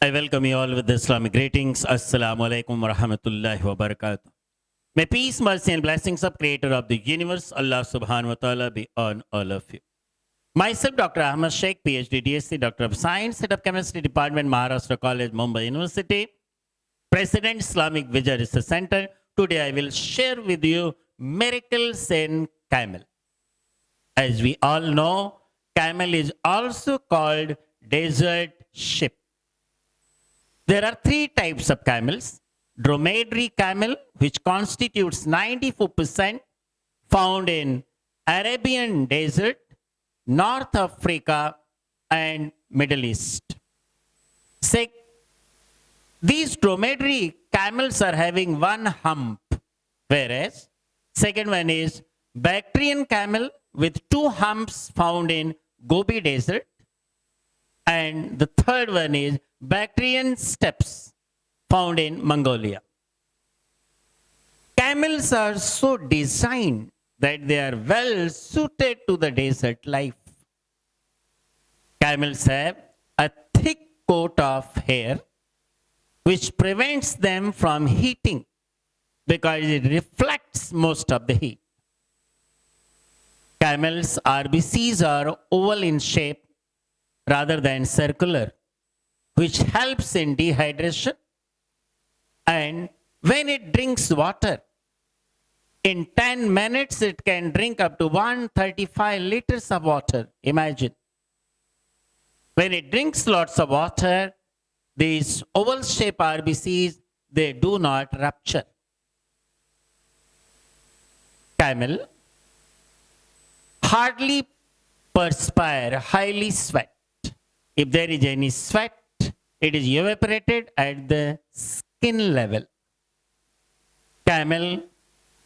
I welcome you all with the Islamic greetings. Assalamu alaikum wa rahmatullahi wa barakatuh. May peace, mercy, and blessings of Creator of the universe, Allah subhanahu wa ta'ala, be on all of you. Myself, Dr. Ahamad Shaikh, PhD, DSc, Doctor of Science, Head of Chemistry Department, Maharashtra College, Mumbai University, President, Islamic Vijay Research Center. Today I will share with you miracles in camel. As we all know, camel is also called desert ship. There are three types of camels. Dromedary camel, which constitutes 94%, found in Arabian Desert, North Africa, and Middle East. These dromedary camels are having one hump, whereas second one is Bactrian camel with two humps found in Gobi Desert, and the third one is Bactrian steppes found in Mongolia. Camels are so designed that they are well suited to the desert life. Camels have a thick coat of hair which prevents them from heating because it reflects most of the heat. Camels' RBCs are oval in shape rather than circular, which helps in dehydration. And when it drinks water, in 10 minutes it can drink up to 135 liters of water. Imagine. When it drinks lots of water, these oval-shaped RBCs, they do not rupture. Camel hardly perspire, highly sweat. If there is any sweat, it is evaporated at the skin level. Camel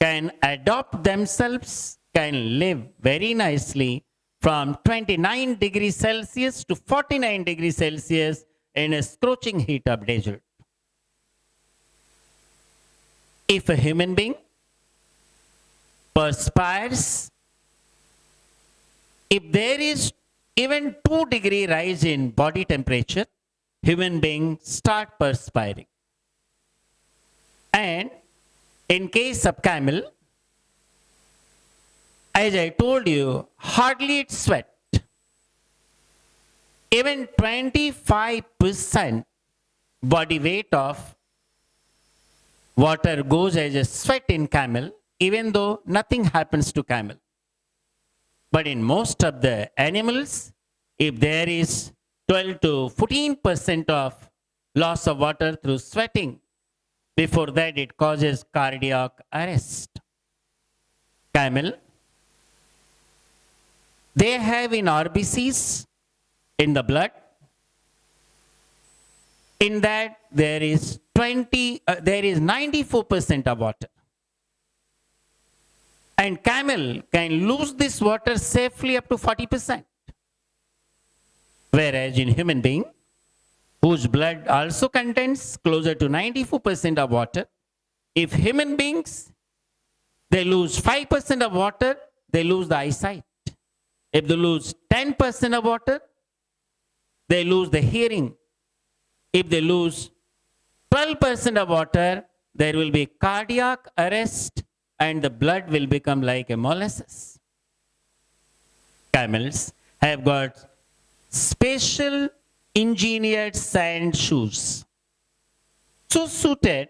can adapt themselves, can live very nicely from 29 degrees Celsius to 49 degrees Celsius in a scorching heat of desert. If a human being perspires, if there is even 2-degree rise in body temperature, human beings start perspiring. And in case of camel, as I told you, hardly it sweat. Even 25% body weight of water goes as a sweat in camel, even though nothing happens to camel. But in most of the animals, if there is 12 to 14% of loss of water through sweating, before that it causes cardiac arrest. Camel, they have in RBCs, in the blood, in that there is 94% of water. And camel can lose this water safely up to 40%. Whereas in human being, whose blood also contains closer to 94% of water, if human beings, they lose 5% of water, they lose the eyesight. If they lose 10% of water, they lose the hearing. If they lose 12% of water, there will be cardiac arrest and the blood will become like a molasses. Camels have got special engineered sand shoes, so suited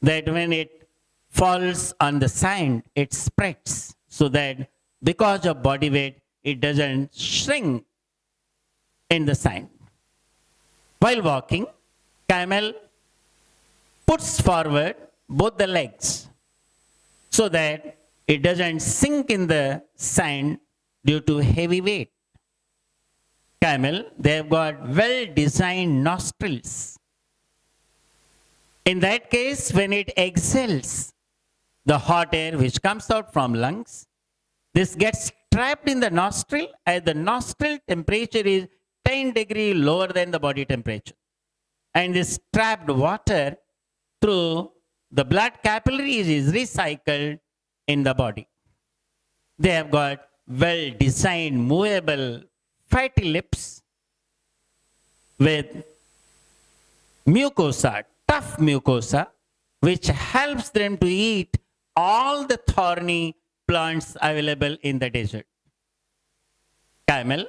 that when it falls on the sand, it spreads, so that because of body weight, it doesn't shrink in the sand. While walking, camel puts forward both the legs so that it doesn't sink in the sand due to heavy weight. Camel, they have got well-designed nostrils. In that case, when it exhales the hot air which comes out from lungs, this gets trapped in the nostril as the nostril temperature is 10 degrees lower than the body temperature. And this trapped water through the blood capillaries is recycled in the body. They have got well-designed, movable fatty lips with mucosa, tough mucosa, which helps them to eat all the thorny plants available in the desert. Camel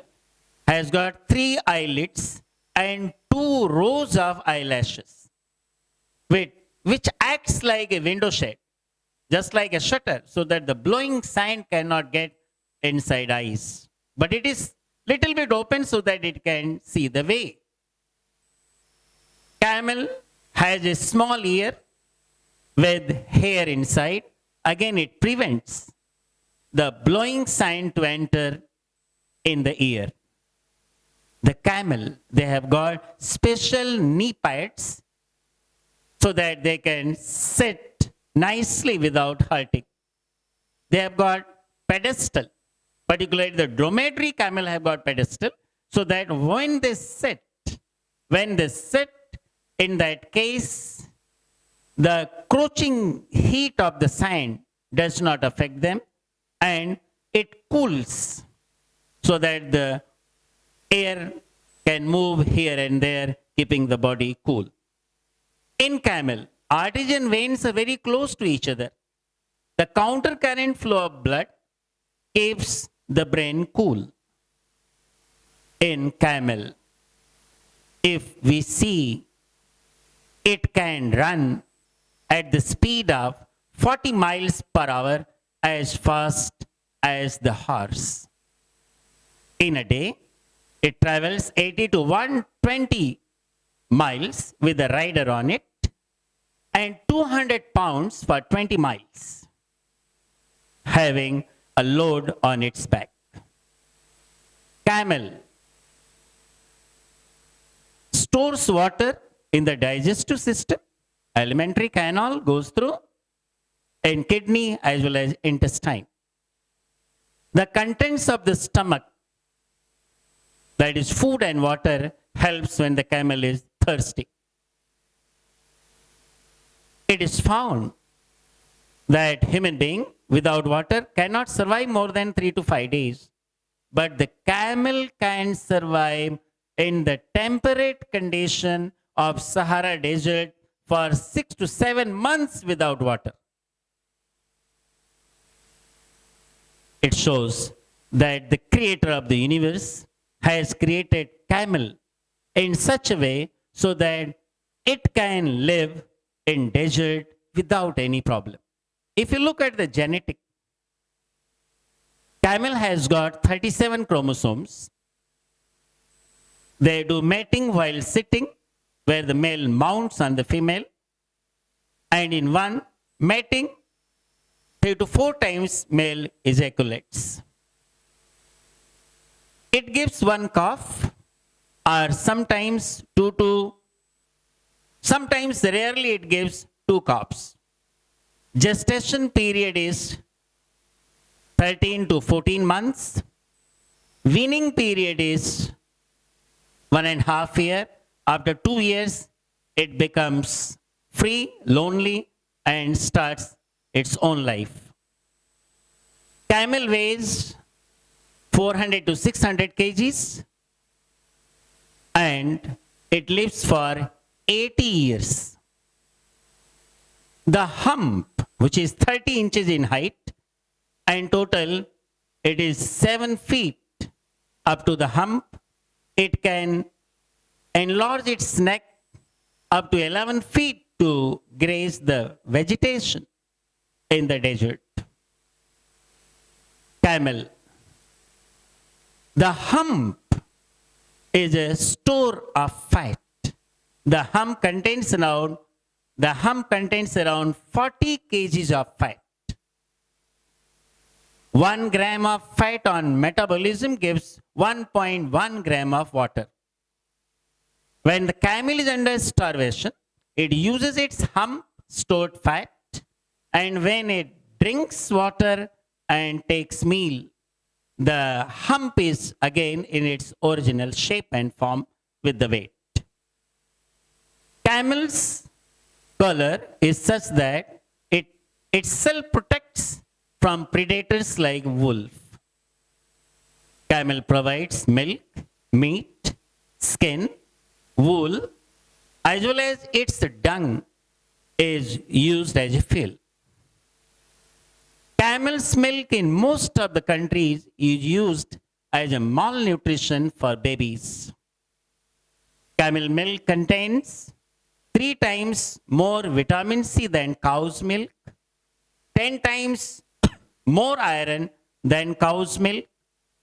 has got 3 eyelids and 2 rows of eyelashes, which acts like a window shade, just like a shutter, so that the blowing sand cannot get inside eyes. But it is little bit open so that it can see the way. Camel has a small ear with hair inside. Again, it prevents the blowing sand to enter in the ear. The camel, they have got special knee pads so that they can sit nicely without hurting. They have got pedestal, particularly the dromedary camel have got pedestal, so that when they sit, in that case, the scorching heat of the sand does not affect them, and it cools so that the air can move here and there, keeping the body cool. In camel, artesian veins are very close to each other. The counter-current flow of blood keeps the brain cool. In camel, if we see, it can run at the speed of 40 miles per hour, as fast as the horse. In a day, it travels 80 to 120 miles with a rider on it, and 200 pounds for 20 miles, having a load on its back. Camel stores water in the digestive system. Alimentary canal goes through in kidney as well as intestine. The contents of the stomach, that is food and water, helps when the camel is thirsty. It is found that human being without water cannot survive more than 3 to 5 days. But the camel can survive in the temperate condition of Sahara Desert for 6 to 7 months without water. It shows that the creator of the universe has created camel in such a way so that it can live in desert without any problem. If you look at the genetic, camel has got 37 chromosomes. They do mating while sitting, where the male mounts on the female, and in one mating, 3 to 4 times male ejaculates. It gives one calf, or sometimes rarely it gives 2 calves. Gestation period is 13 to 14 months. Weaning period is 1.5 years. After 2 years, it becomes free, lonely, and starts its own life. Camel weighs 400 to 600 kgs, and it lives for 80 years. The hump, which is 30 inches in height, and total it is 7 feet up to the hump. It can enlarge its neck up to 11 feet to graze the vegetation in the desert. Camel. The hump is a store of fat. The hump contains around 40 kgs of fat. 1 gram of fat on metabolism gives 1.1 gram of water. When the camel is under starvation, it uses its hump stored fat, and when it drinks water and takes meal, the hump is again in its original shape and form with the weight. Camel's color is such that it itself protects from predators like wolf. Camel provides milk, meat, skin, wool, as well as its dung is used as a fuel. Camel's milk in most of the countries is used as a malnutrition for babies. Camel milk contains 3 times more vitamin C than cow's milk, 10 times more iron than cow's milk.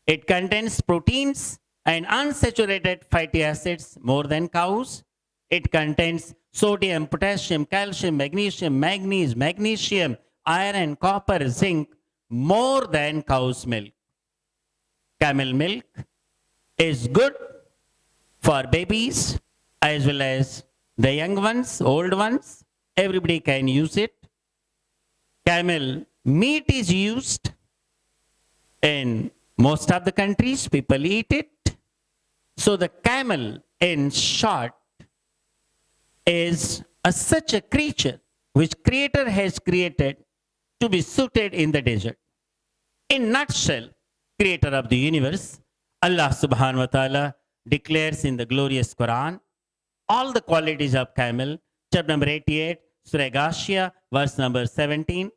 It contains proteins and unsaturated fatty acids more than cows. It contains sodium, potassium, calcium, magnesium, manganese, magnesium, iron, copper, zinc more than cow's milk. Camel milk is good for babies as well as the young ones, old ones. Everybody can use it. Camel meat is used in most of the countries. People eat it. So the camel, in short, is such a creature which Creator has created to be suited in the desert. In nutshell, Creator of the universe, Allah subhanahu wa ta'ala declares in the glorious Quran all the qualities of camel. Chapter number 88, Surah Ghashiyah, verse number 17.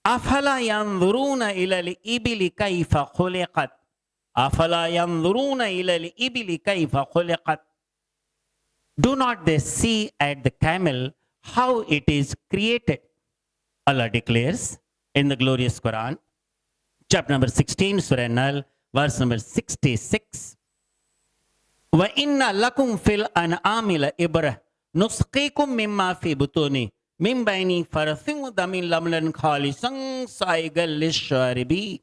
أَفَلَا يَنْظُرُونَ إِلَى الْإِبِلِ كَيْفَ خُلِقَتْ أَفَلَا يَنْظُرُونَ إِلَى الْإِبِلِ كَيْفَ خُلِقَتْ. Do not they see at the camel how it is created? Allah declares in the glorious Quran, chapter number 16, Surah Nahl, verse number 66. وَإِنَّ لَكُمْ فِي الْأَنْعَامِ لَعِبْرَةً نُسْقِيكُم مِّمَّا فِي بُطُونِهِ مِن بَيْنِ فَرْثٍ وَدَمٍ لَبَنًا خَالِصًا سَائِغًا لِلشَّارِبِينَ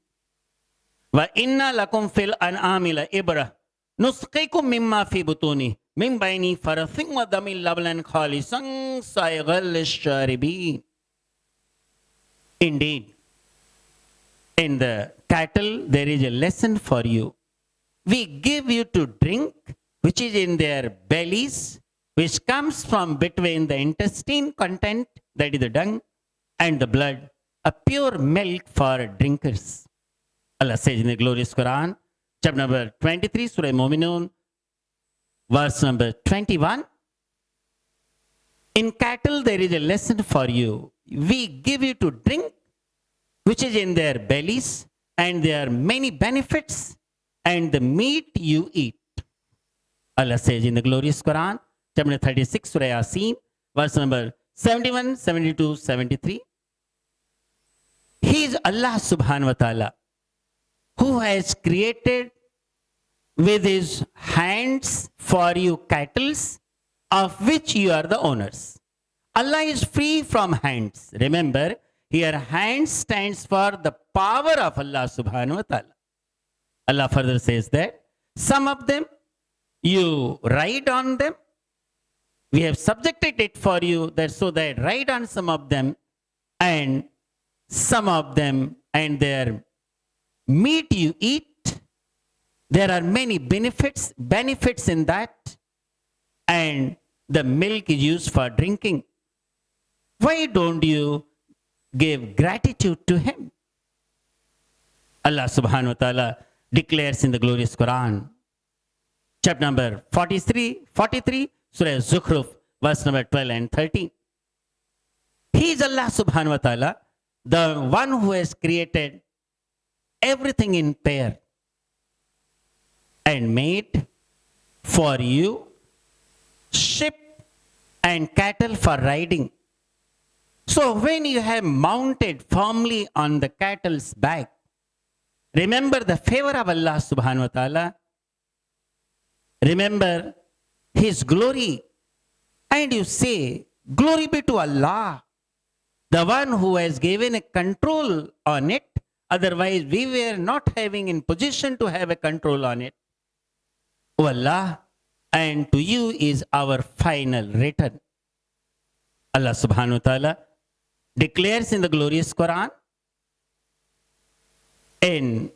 وَإِنَّ لَكُمْ فِي الْأَنْعَامِ لَعِبْرَةً نُسْقِيكُم مِّمَّا فِي بُطُونِهِ مِن بَيْنِ فَرْثٍ وَدَمٍ لَبَنًا خَالِصًا سَائِغًا لِلشَّارِبِينَ. Indeed, in the cattle there is a lesson for you. We give you to drink which is in their bellies, which comes from between the intestine content, that is the dung, and the blood, a pure milk for drinkers. Allah says in the glorious Quran, chapter number 23, Surah Mu'minun, verse number 21. In cattle there is a lesson for you. We give you to drink which is in their bellies, and there are many benefits, and the meat you eat. Allah says in the glorious Quran, chapter 36, Surah Yasin, verse number 71, 72, 73. He is Allah subhanahu wa ta'ala who has created with his hands for you cattle of which you are the owners. Allah is free from hands. Remember, here hands stands for the power of Allah subhanahu wa ta'ala. Allah further says that some of them you ride on them. We have subjected it for you that so that ride on some of them and some of them and their meat you eat. There are many benefits in that, and the milk is used for drinking. Why don't you give gratitude to him? Allah subhanahu wa ta'ala declares in the glorious Quran, chapter number 43, Surah Zukhruf, verse number 12 and 13. He is Allah subhanahu wa ta'ala, the one who has created everything in pair and made for you sheep and cattle for riding. So when you have mounted firmly on the cattle's back, remember the favor of Allah subhanahu wa ta'ala. Remember his glory. And you say, glory be to Allah, the one who has given a control on it. Otherwise, we were not having in position to have a control on it. O Allah, and to you is our final return. Allah subhanahu wa ta'ala declares in the glorious Quran, in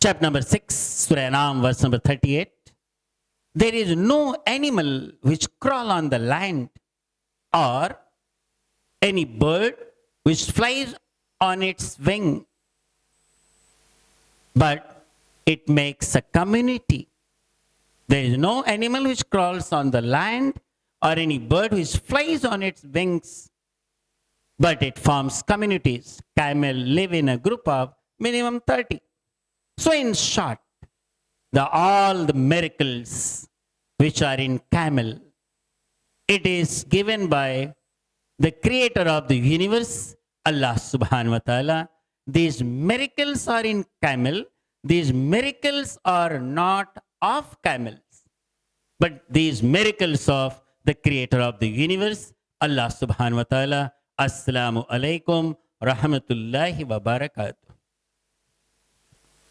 chapter number 6, Surah Anam, verse number 38, there is no animal which crawl on the land or any bird which flies on its wing, but it makes a community. There is no animal which crawls on the land or any bird which flies on its wings, but it forms communities. Camel live in a group of minimum 30. So in short, all the miracles which are in camel, it is given by the creator of the universe, Allah subhanahu wa ta'ala. These miracles are in camel. These miracles are not of camels, but these miracles of the creator of the universe, Allah subhanahu wa ta'ala. Assalamu alaikum rahmatullahi wa barakatuh.